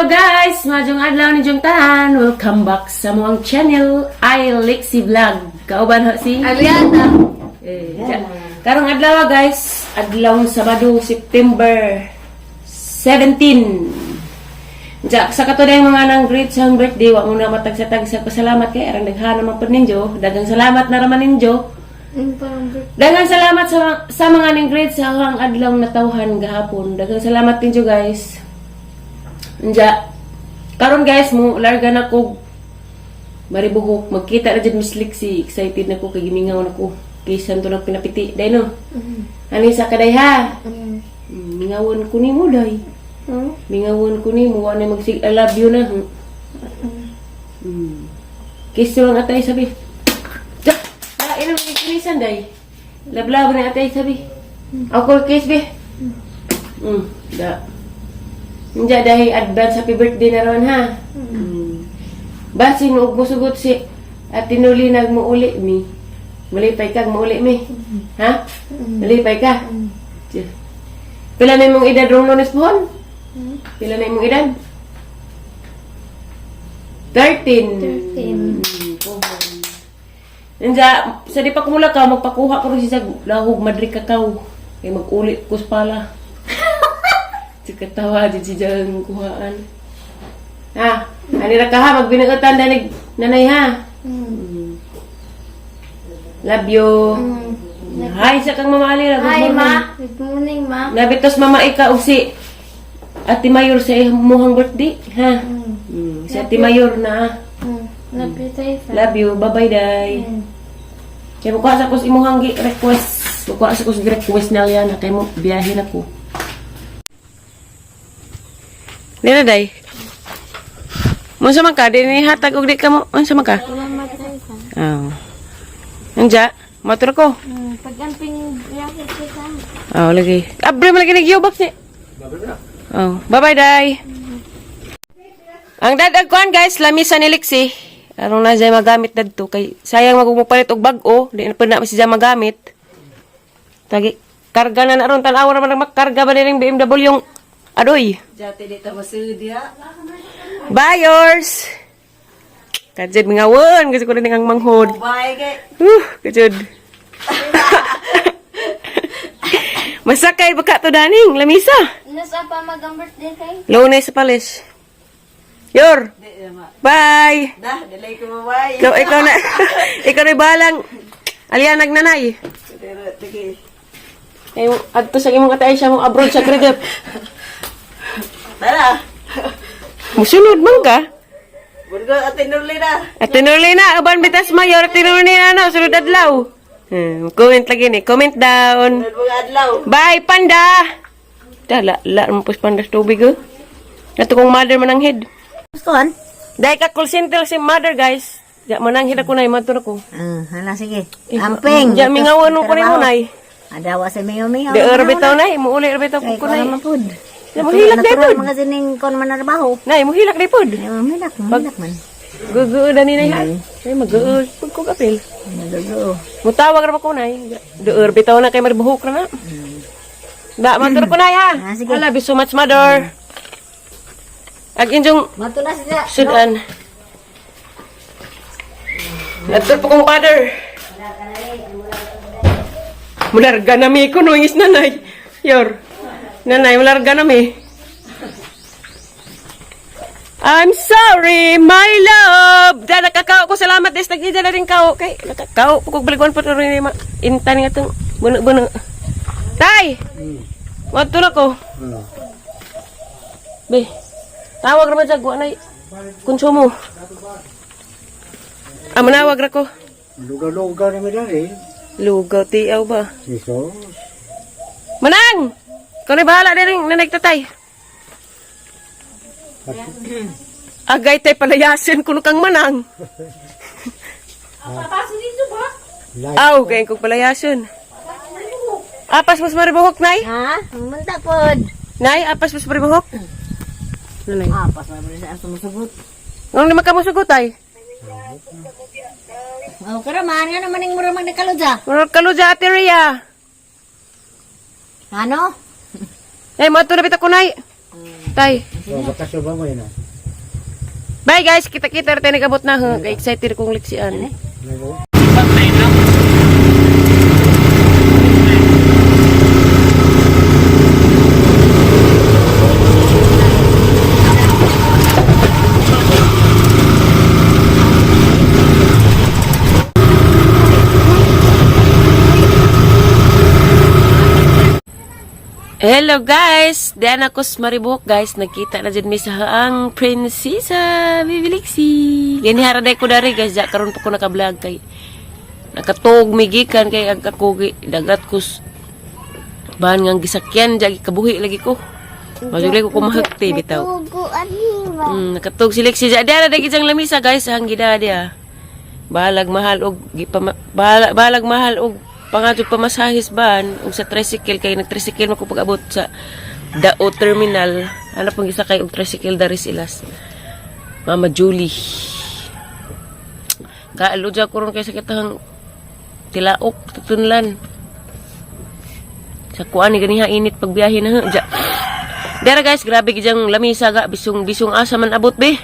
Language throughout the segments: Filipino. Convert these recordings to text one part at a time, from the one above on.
Hello guys! Majong adlaw ni Jong Tahan. Welcome back sa muang channel. I Lexi Vlog. Kauban ho si Aliana. Karong adlaw guys, adlaw Sabado, September 17. Sa katuday mga nang great sa birthday, wa mo na matag-satag sa pasalamat kay arang daghan naman pud ninyo. Dagang salamat na raman ninyo. Dagang salamat sa mga ning great sa hang adlaw natawhan gahapon. Dagang salamat ninyo guys. Karon guys mo larga na ko maribuhok magkita na jud Miss Lexi, excited na ko kay gimingaw na ko kaysa to nang pinapiti day no. Ani sa kaday ha. Mingawon ko nimo day. Mingawon ko nimo wa na magsig I love you na. Kiss lang atay sabi. Ino ni kinisan day. Lablab na atay sabi. Ako kiss be. Da. Hindi dahil advance happy birthday na ron ha. Basin og musugot si at tinuli nagmuuli mi. Malipay kag muuli mi. Ha? Malipay ka. Pila na imong edad rong Lunes pohon? Pila na imong edad? 13. Nanja, sa di pa kumula ka, magpakuha ko rin siya lahog madri kakao. Kaya mag-ulit kus pala. Katawa di siya ang kuhaan. Ha? Ani ra ka ha, magbinagatan danig nanay ha. Love you. Hi sa kang mamali ra. Hi ma. Good morning ma. Nabitos mama ika usi. Ati Mayor sa muhang birthday ha. Si Ati Mayor na. Love you tayo. Love you. Bye-bye day. Kaya buka sa kus imuhang request. Buka sa kus request na yan. Kaya mo biyahin ako. Dina day. Unsa man ka dinhi hatag og di ka mo? Unsa man ka? Oh. Anja, motor ko. Pag-amping yakit kita. Oh, lagi. Abre man lagi nagyubak ni. Oh, bye-bye day. Ang dadag kuan guys, lamisa ni Lexi. Aron na siya magamit dadto kay sayang magpalit og bag-o, di na pud na siya magamit. Tagi karga na aron tan-aw ra man makarga ba ning BMW yung adoy. Jati di ta masudi ha. Buyers. Kajud mingawon kasi ko rin ang manghod. Bye kay. Kajud. Masakay baka to daning lamisa. Nasa pa mag-ang birthday kay? Lunes sa palis. Yor. Bye. Dah, delay ko bye. Ikaw na. Ikaw na balang. Alian nagnanay. Pero sige. Ay adto sa imong katay siya mong abroad sa credit. Tara. Musunod man ka. Burgo atinuli na. At tinuli na, uban bitas mayor, tinuli na, no, sunod adlaw. Comment lagi ni, comment down. Mga adlaw. Bye, panda! Dala, mo pus panda sa tubig, oh. Ito kong mother mananghid. Gustuhan? Dahil ka call center si mother, guys. Diya, mananghid ako na, matur ako. Hala sige. Amping. Diya, mingawan ko rin mo, nay. Adawa sa miyo-miyo. Di, orbitaw, nay. Muuli, orbitaw ko ko, nay. Diya, muhilak na ipod. Mga sining kon manarbaho. Nay, muhilak na ipod. Mahilak man. Gugu na ni, nay, ha? Ay, mag-gugu. Pag ko kapil. Magugo. Mutawag na ko, nay. Di, orbitaw na, kay maribuhok na na. Da, matur ko, nay, ha? Sige. I love you so much, mother. Ag-injong Matuna siya. sudan. Natur po kong father. Mularga na mi ko, nuingis nanay. Yor. Nanay, mularga na mi. I'm sorry, my love. Da, nakakao ko. Salamat, des. Nag-ida na rin kao. Kay, nakakao po kong baliguan po. Rin yung intan nga itong buno-buno. Tay! Wato na ko. Be, tawag naman sa guwa na konsumo. Manawag na ko. Lugaw-lugaw na medali. Lugaw, tiyaw ba? Iso. Manang! Ikaw na bahala na rin, nanagtatay. Agay tay palayasin kuno kang manang. Aw, kaya kong palayasin. Apas mas maribuhok, nay? Ha? Munta pod. Nay, apas mas maribuhok? Nanay. Pas na sa sumusugot. Ngong naman ka mo sugot, ay? Oh, karaman nga naman yung muramang nakaludya. Murag kaludya, ate Rhea. Ano? Eh, mato na bita ko, nay. Tay. So, bakasyon ba mo yun? Bye guys, kita-kita rin tayo nagabot na. Kaya excited kong liksian. Ano? Hello guys! Diyan ako sa Maribok guys. Nagkita na dyan may sa ang Prinsesa Bibiliksi. Ganihara day ko dari guys. Ja, karon pa ko naka-vlog kay nakatog migikan kay agkakugi. Dagat ko bahan nga gisakyan. Jagi kabuhi lagi ko. Majulay ko kumahagti bitaw. Nakatog si Lexi. Diyan na day kitang lamisa guys. Ang gida dia. Balag mahal og balag mahal og pangadto pamasahis ban ug sa tricycle kay nag-tricycle man ko pag-abot sa Dao Terminal. Ano pang isa kay og tricycle dari silas. Mama Julie. Kaalo ja ko ron kay sa kitang tilaok tutunlan. Sa kuan ni ganiha init pagbiyahe na ja. Dara guys, grabe gijang lamisa ga bisong asa man abot be.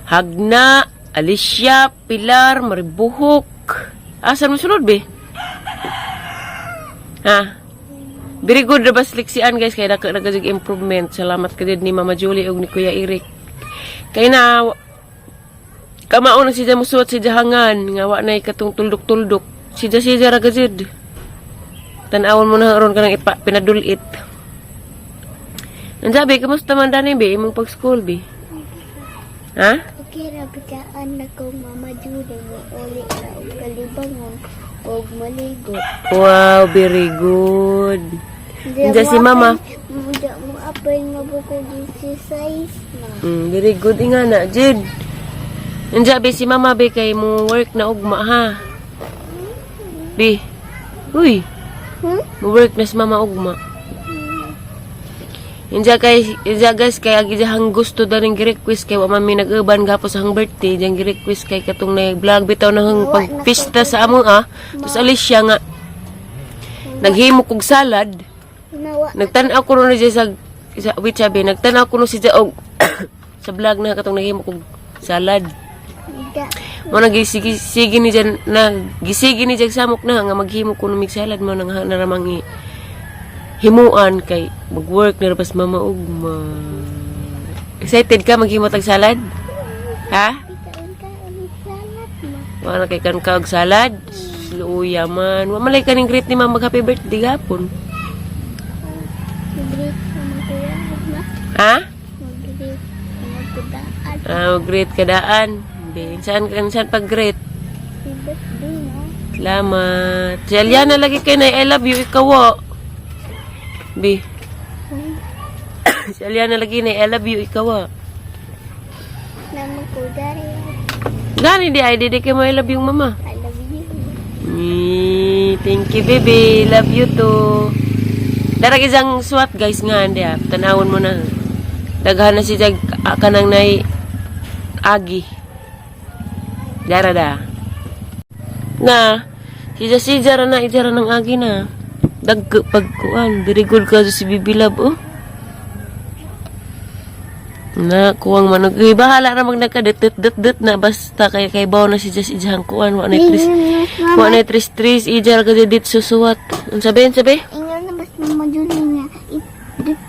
Hagna, Alicia, Pilar, Maribuhok. Asa mo sunod be? Ha? Very good na bas liksian guys. Kaya nagkajig improvement. Salamat ka din ni Mama Julie o ni Kuya Eric. Kaya na kamao na siya musuot si Jahangan. Ngawa na ikatong tuldok-tuldok. Siya ragajid. Tanawon mo na ron ka ng pinadulit. Nansabi, kamusta man dani be? Imong pag-school be? Ha? Okay, rabikaan na ko Mama Julie mo uli na og kalibangon og maligo. Wow, very good. Nandiyan si Mama. Muda mo apay nga buko exercise na. Very good nga na, Jid. Nandiyan be si Mama be kay mo work na ugma ha. Be. Uy. Mo work na si Mama ugma. Inja guys kay agijahang gusto daw ning gi-request kay wa man mi nag-uban gapos ang birthday jang gi-request kay katong nag-vlog bitaw nang pagpista sa among tos Alicia nga naghimo kog salad. Nagtan-aw ko ron sa wait sabi nagtan-aw ko no si og sa vlog na katong naghimo kog salad. Mo nagisigi ni dyan gisigi ni jag samok na nga maghimo ko ng salad mo nang naramangi himuan kay mag-work na pas Mama ugma. Excited ka maghimo tag salad? Ha? Wala kay kan ka og salad? Luya man. Wa malay kaning greet ni Mama happy birthday gapon. Ha? Great kadaan. Saan pag-greet? Salamat. Si Aliana lagi kay na I love you ikaw. Bi. Si Aliana lagi na I love you ikaw. Nama ko dari. Gani di ay di kay mo I love you Mama. I love you. Thank you baby. Love you too. Darag isang swat guys nga dia. Tanawon mo na. Daghan na si jag kanang nay agi. Darada. Na si Jara na ijara ng agi na. Pagkuan, very good ka si Bibi Love, oh. Na, kuwang manog. Bahala na nagkadit na basta kay bawa na si Jas ijahang kuan. Wa na tris, ijar ka didit susuwat. Ang sabi? Ingat na basta Mama Julie nga.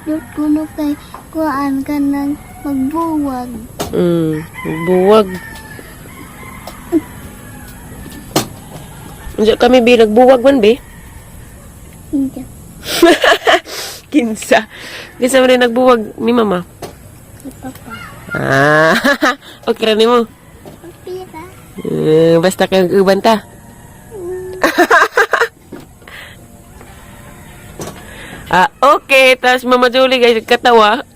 Dut ko no kay kuan ka ng magbuwag. Magbuwag. Andiyan kami, Bi, nagbuwag man, Bi? Hindi. Kinsa mo rin nagbuwag ni Mama? Si Papa. Okay rin mo. Pira. Basta kang ubanta. Okay. Tapos Mama Julie, guys, katawa.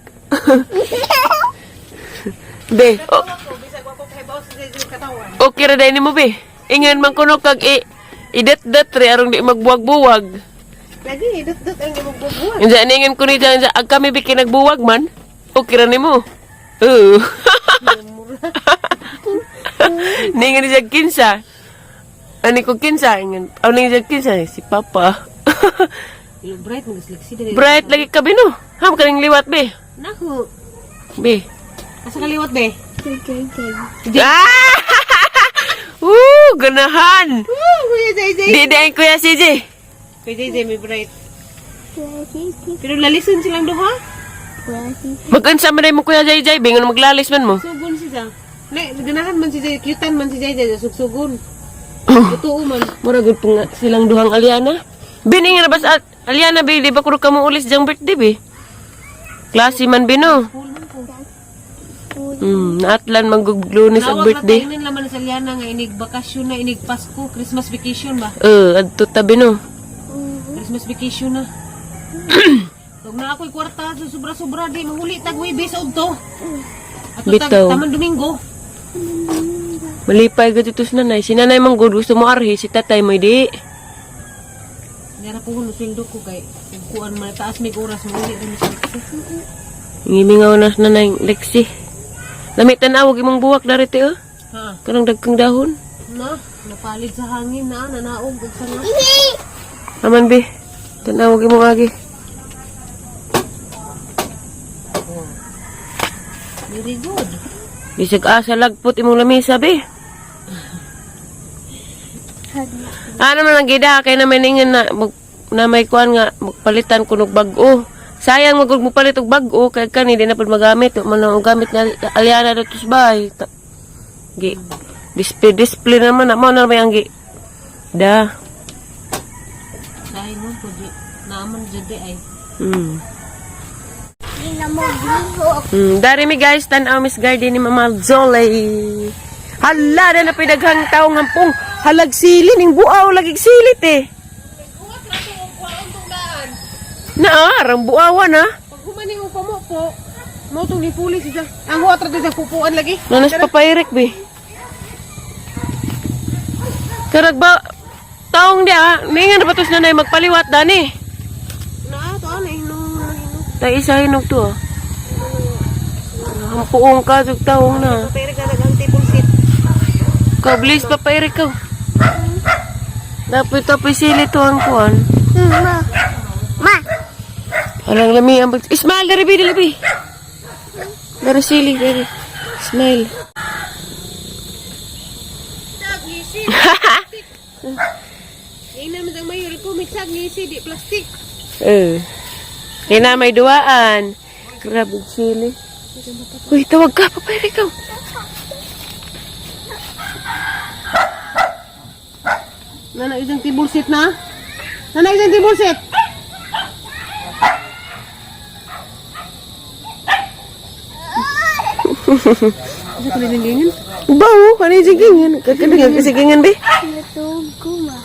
Be. Okay rin din mo, Be. Ingan man kuno kag idat-dat re arong di magbuwag-buwag. Lagi, dut-dut ang magbubuhat. Inja ningan ko ni dyan, ag kami bikin nagbuwag man. Okay ra nimo. Ningan ni jag kinsa. Ani ko kinsa ingan. Aw ni jag kinsa si Papa. Bright mo gisleksi dali. Bright lagi ka bino. Ham kaning liwat be. Naku. Be. Asa kaliwat, be? Ah! Ganahan. Kuya JJ. Di kuya CJ. Kuya JJ, may bright. Pero lalisun silang duha. Mag-unsa man mo kuya JJ, bingon maglalis man mo. Sugun siya. Ganahan man si JJ. Cutean man si JJ. Sugsugun. Totoo man. Mura gud po nga silang duhang Aliana. Bining na bas Aliana be, di ba kuro ka mo ulis jang birthday be? Klase man bino. Naatlan mangguglunis ang birthday. Nawag na tayo naman sa Liana nga inig bakasyon na, inig Pasko, Christmas vacation ba? Adto tabi no. Christmas vacation na. Huwag na ako'y kwarta, so sobra-sobra di, mahuli tagway besa udto. At Bitaw. taman Domingo. Malipay gud ito si nanay. Si nanay man gud gusto mo arhi, si tatay mo di. Nara ko kung sweldo ko kay kuan man taas may oras mahuli rin sa Ngimingaw na si nanay Lexi. Lami tanawag imong buwak darite Ha? Kanang dagkang dahon. Na, napalit sa hangin na, nanaog ug sa nga. Aman be. Tanawag imong agi. Very good. Bisag asa lagpot imong lamisa be. Ano man ang gida kay na maningan na may kuan nga magpalitan kunog bag-o. Sayang magug mo palit og bag-o kay kani di na pud magamit man ang gamit na Aliana dito sa bahay. Gi display naman na mo na may ang gi. Da. Dahil mo po di naman jud ay. Dari mi guys tan-aw Miss Garden ni Mama Zolay. Hala na napidaghang taong hampong halag sili ning buaw lagig silit eh. Arang buawan ha. Pag humani mo pa mo po, mo itong nipuli siya. Ang huwat rato siya pupuan lagi. Nanas papayrik be. Karag ba taong dia, ningan na batos nanay magpaliwat dani. Na, ito ano, hinong. Tay isa hinog to. Hampuong ka jug taong na. Pero ka nagang table seat. Kablis papayrik ka. Dapat tapos sili to ang kuan. Ma. Alang lami ang Smile dari bi dili. Dari sili dari. Smile. Sagisi. Ini naman ang mayor ko, may sagisi, di plastik. Kaya may duwaan. Grabe sili. Uy, tawag ka, papayari ka. Nana, isang table seat na. Nana, isang table seat. Isa ko nilingin? Bawo, ano yung sigingan? Kakadangan ka sigingan, be? Natulog ko, ma.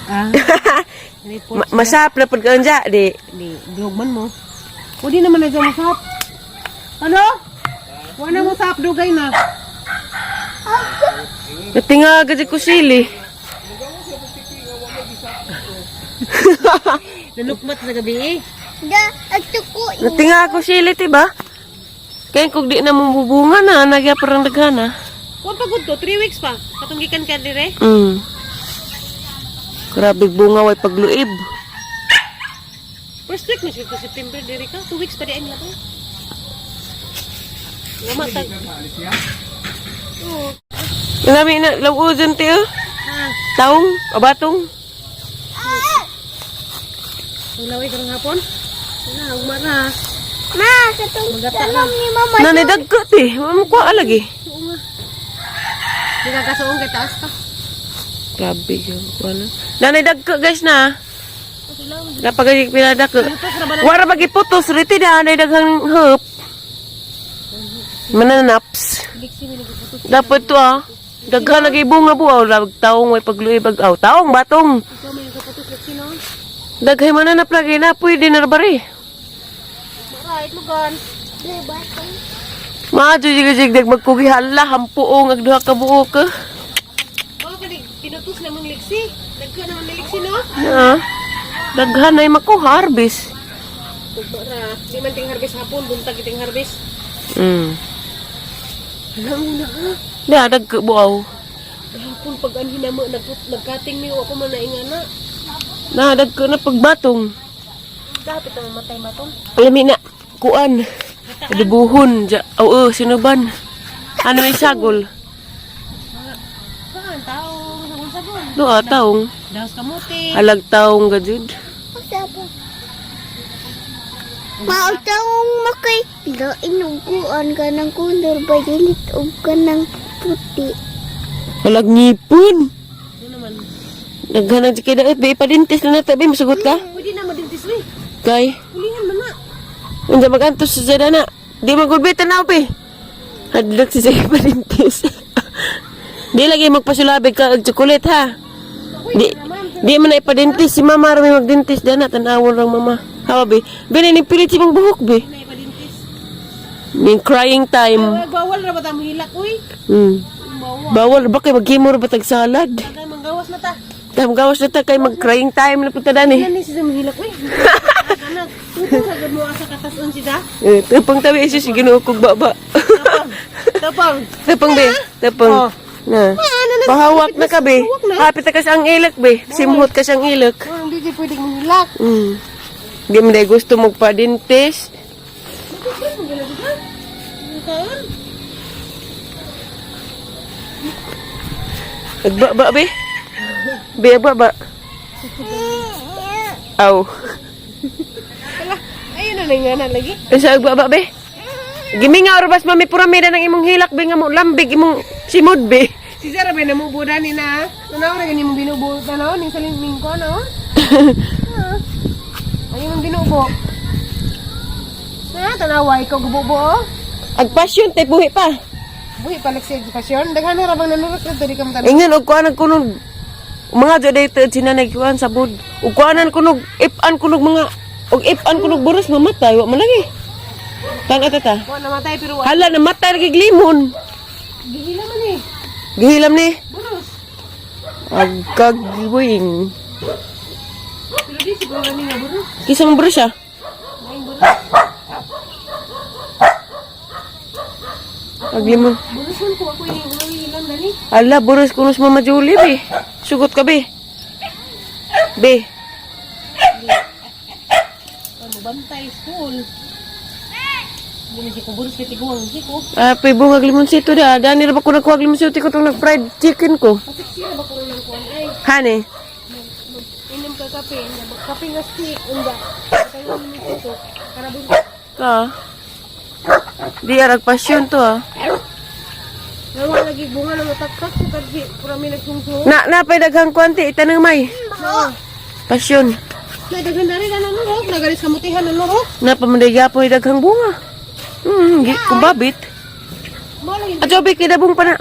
Masap na pag kanja, di. Di, dugman mo. O di naman na dyan masap. Ano? Wala mo sap, dugay na. Natinga agad ko sili. Nalukmat sa gabi eh. Ato ko. Natinga ako sili, diba? Kaya kung di na mabubunga na, nagya parang daghana. Kung pagod to, 3 weeks pa. Katunggikan ka dire. Grabe bunga, way pagluib. First week na siya to September, dire ka. 2 weeks pa di ay nila to. Lumatag. Nami na, lawuzan tiyo. Ha? Taong, abatong. Ang laway ka ng hapon? Wala, umara. Ma, katong Magata talong lang. ni mama. Nanidagkat eh. Mamukha alagi. Oo nga. Hindi ka kasuong kay taas ka. Grabe yung ano. Nanidagkat guys na. Napagagig pinadak. Wara magiputos. Riti na, nanidaghang hup. Mananaps. Dapat to Daghan lagi bunga buaw. Taong may pagluibag. Taong, batong. Ikaw may nagkaputos na sino? Daghay mananap lagi na. Pwede na bari. Right, lugan. Maadyo jigajigdag magkugi hala. Hampuong agduha ka buo ka. Baka ka pinutos na mong liksi. Nagka naman may liksi, no? Daghan na yung harvest. Para, di man ting harvest hapon, buntag iting harvest. Alam mo na ha? Dadag buaw. Hapon pag anhin mo, nagkating niyo ako man na ingana. Nadag ko na pagbatong. Dapat na mamatay matong. Alami na. Kuan. Hata Dibuhon. Oo, sinuban. Ano may sagol? Kaan, taong sabon-sabon. Doa, taong. Dahos kamuti. Alag taong gajud. Sabo. Mautawong makay. Pero inuguan ka ng kulor violet o ka ng puti. Alag ngipon. Ano naman? Naghanag si kaya be padintis na nata be masugot ka? Pwede na madintis mo eh. Kay, Hulingan mo na. unsa magantos sa dana? Di magulbi tanaw be. Hadlok si sige padintis. Di lagi magpasulabig ka og chocolate ha. Di man na ipadintis si mama rami magdintis dana tanawon lang mama. Hawa be. Bini ni pilit si mong buhok be. Na ipadintis. Ning crying time. Bawal na ba tamo hilak uy? Bawal. Bawal ba kay maghimor ba tag salad? Tagay manggawas na ta. Tam gawas na ta kay mag crying time na punta dani. Yan ni siya mahilak uy. Anak, tupo sa mo asa katason si da. Tapang tabi isa si Ginoo kog baba. Tapang. Tapang be, tapang. Oh. Na. Pahawak na ka be. Hapit na ka siyang ilak be. Simhot ka siyang ilak. Oh, hindi di pwedeng mahilak. Di mo na gusto magpa-dentist. Kaan? Agba be? Be agba. Aw. Wala. Ayun na nga na lagi. Sa agba be? Giminga oras mami puramida ng imong hilak be nga mo lambig imong simod be. Si Zara ba namubuda ni na? Tanaw na ganyan mong binubo. Tanaw, ning saliming ko, no? Ayun mong binubo. Tanawa, ikaw gububo, oh. Agpasyon tay buhi pa. Buhi, palagsig pasyon. Daghan na rabang nanurot na ito, di ka matanong. Ingan og kuanan kunog mga jadated sinanay kuan sa bud. Ug kuanan kunog if-an kunog mga og if-an kunog buros mamatay wa man lagi. Tang atata. Buwan namatay, pero Hala na matay lagi glimon. gihila man eh. Gihilam ni. Buros. Agkagwing. Pero di, siguro gani nga buros. Kisang buros siya. Maing buros. Aglimon. Buros man ko, ako yung hilang gani. Ala buros kunos Mama Julie be. Sugot ka be. Be. Ano, bantay, school. Hindi na siya ko buros, kaya tiguang siya ko. Apoy bungag limonsito da. Dani ra ba ko nagkuha limonsito ko tong nag-fried chicken ko. Kasi sila ba ko ng kuwan ay. Hani. Inom ka kape, kape nga stick, unda. Kayo nito, karabon. Ka. Di arag pasyon to ah. Nawa lagi bunga na mataktak, so tagdi, pura may nagsungso. Na pay daghang kwanti itanang may. Pasyon. Nagdagan na rin, ano nurok, nagalis kamutihan ng nurok. Na pamanday po daghang bunga. Kubabit. Malay, At sabi kidabong pa na.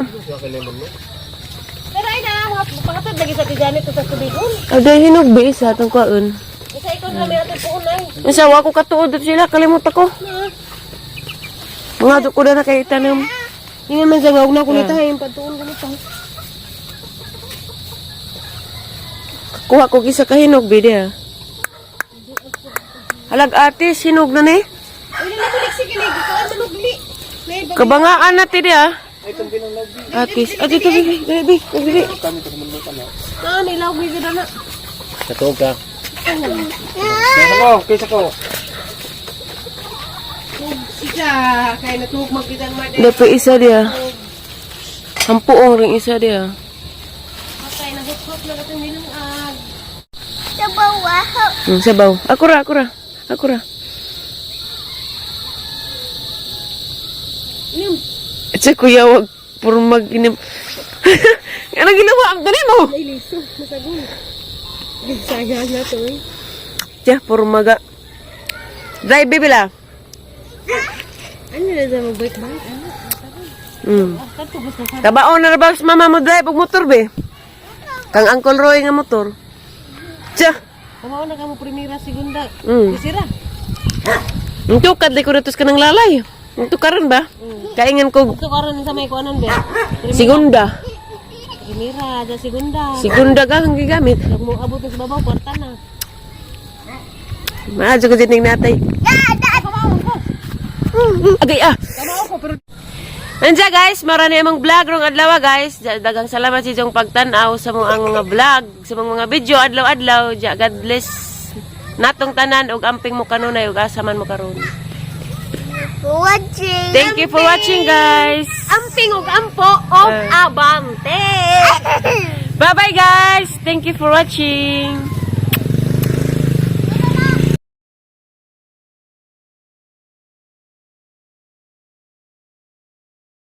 pero ay na, pakatod lagi sa tijanit to sa tubigon. Aday hinog be sa atong kaon. Isa ikaw na may ating puunay. Nasawa ko katuod at sila kalimot ako. Mga ko na kay tanam. Hindi naman sa gawag na kulitahin, patuon kulitahin. Kuha ko isa ka hinog be dia. Halag ate hinog na ni. Ay, nalatulik si kilig, ikaw ang manugli. Kabangaan natin dia. Atis. At ito be. Ah, nilaw, may ganda na. Katog ka. Kisa ko. Isa, kaya natuhog magkitang madi. Dapat isa dia. Ang puong ring isa dia. Okay, nahukok na katong minungag. Sa bawah. Sabaw. Ako ra. Inom. At sa kuya, wag puro mag-inim. Ano ginawa ang tanin mo? Ay, liso. Masagol. Sayang na to eh. Tiya, puro maga. Drive, baby la. Ano na sa mag-bike-bike? Katubos na sa... Kabaon na ba mama mo drive og motor, be? Kang Uncle Roy nga motor. Tiya. Kamaw na ka mo primera, segunda. Mm. Isira. Tukad ko na ka ng lalay. Tukaran ba? Kaingan ko Ito karon sa may kuanon be. segunda. Primera, da segunda. Segunda ka ang gigamit. Pag mo abot sa babaw, kwarta na. Maadyo ko din natay. Kamaw ko. Agay Kamaw ko, pero... Anja guys, marami among vlog rong adlaw guys. Dagang salamat sa inyong pagtan-aw sa mga vlog, sa mga video adlaw-adlaw. God bless natong tanan og amping mo kanunay ug asaman mo karon. for watching. Thank you for watching, guys. Amping og ampo og abante. Bye-bye, guys. Thank you for watching.